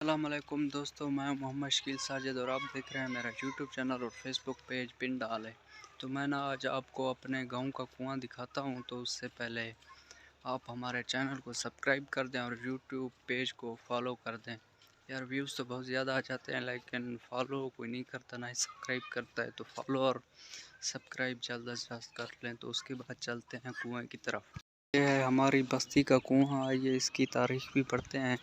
السلام علیکم دوستو، میں محمد شکیل ساجد اور آپ دیکھ رہے ہیں میرا یوٹیوب چینل اور فیس بک پیج پن ڈال ہے۔ تو میں آج آپ کو اپنے گاؤں کا کنواں دکھاتا ہوں، تو اس سے پہلے آپ ہمارے چینل کو سبسکرائب کر دیں اور یوٹیوب پیج کو فالو کر دیں۔ یار ویوز تو بہت زیادہ آ جاتے ہیں لیکن فالو کوئی نہیں کرتا، نہ ہی سبسکرائب کرتا ہے، تو فالو اور سبسکرائب جلد از جلد کر لیں۔ تو اس کے بعد چلتے ہیں کنویں کی طرف۔ یہ ہے ہماری بستی کا کنواں، آئیے اس کی تاریخ بھی پڑھتے ہیں۔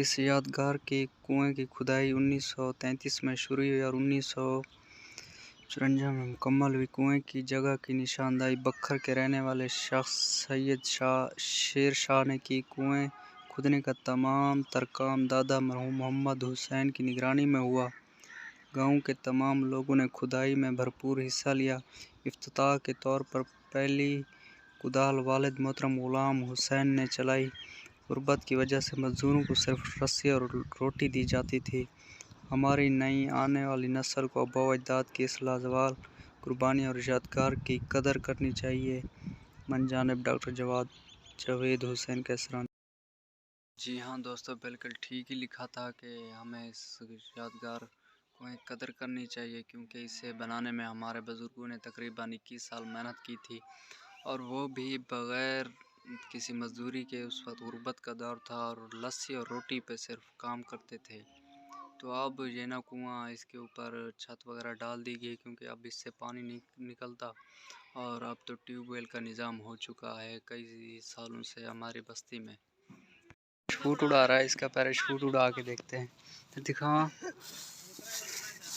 اس یادگار کے کنویں کی کھدائی 1933 میں شروع ہوئی اور 1954 میں مکمل ہوئی۔ کنویں کی جگہ کی نشاندہی بکھر کے رہنے والے شخص سید شیر شاہ نے کی۔ کنویں کھودنے کا تمام تر کام دادا مرحوم محمد حسین کی نگرانی میں ہوا۔ گاؤں کے تمام لوگوں نے کھدائی میں بھرپور حصہ لیا۔ افتتاح کے طور پر پہلی کدال والد محترم غلام حسین نے چلائی۔ غربت کی وجہ سے مزدوروں کو صرف رسی اور روٹی دی جاتی تھی۔ ہماری نئی آنے والی نسل کو آباء و اجداد کی اس لازوال قربانی اور یادگار کی قدر کرنی چاہیے۔ من جانب ڈاکٹر جاوید حسین کیسرانی۔ جی ہاں دوستو، بالکل ٹھیک ہی لکھا تھا کہ ہمیں اس یادگار کو قدر کرنی چاہیے، کیونکہ اسے بنانے میں ہمارے بزرگوں نے تقریباً 21 سال محنت کی تھی، اور وہ بھی بغیر کسی مزدوری کے۔ اس وقت غربت کا دور تھا اور لسی اور روٹی پہ صرف کام کرتے تھے۔ تو اب یہ نا کنواں، اس کے اوپر چھت وغیرہ ڈال دی گئی کیونکہ اب اس سے پانی نہیں نکلتا، اور اب تو ٹیوب ویل کا نظام ہو چکا ہے کئی سالوں سے ہماری بستی میں۔ شوٹ اڑا رہا ہے، اس کا پیراشوٹ اڑا کے دیکھتے ہیں، دکھاؤ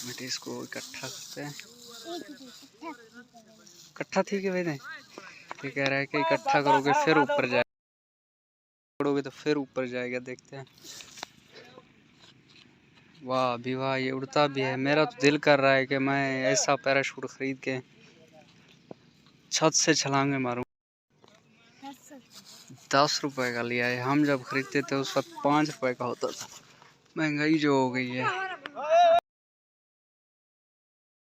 بیٹے، اس کو اکٹھا کرتے ہیں۔ اکٹھا ٹھیک ہے بھائی، یہ کہہ رہا ہے کہ اکٹھا کرو گے پھر اوپر جائے گے تو پھر اوپر جائے گا، دیکھتے ہیں۔ واہ بھی واہ، یہ اڑتا بھی ہے۔ میرا تو دل کر رہا ہے کہ میں ایسا پیراشوٹ خرید کے چھت سے چھلانگے ماروں۔ 10 روپے کا لیا ہے، ہم جب خریدتے تھے اس وقت 5 روپے کا ہوتا تھا۔ مہنگائی جو ہو گئی ہے۔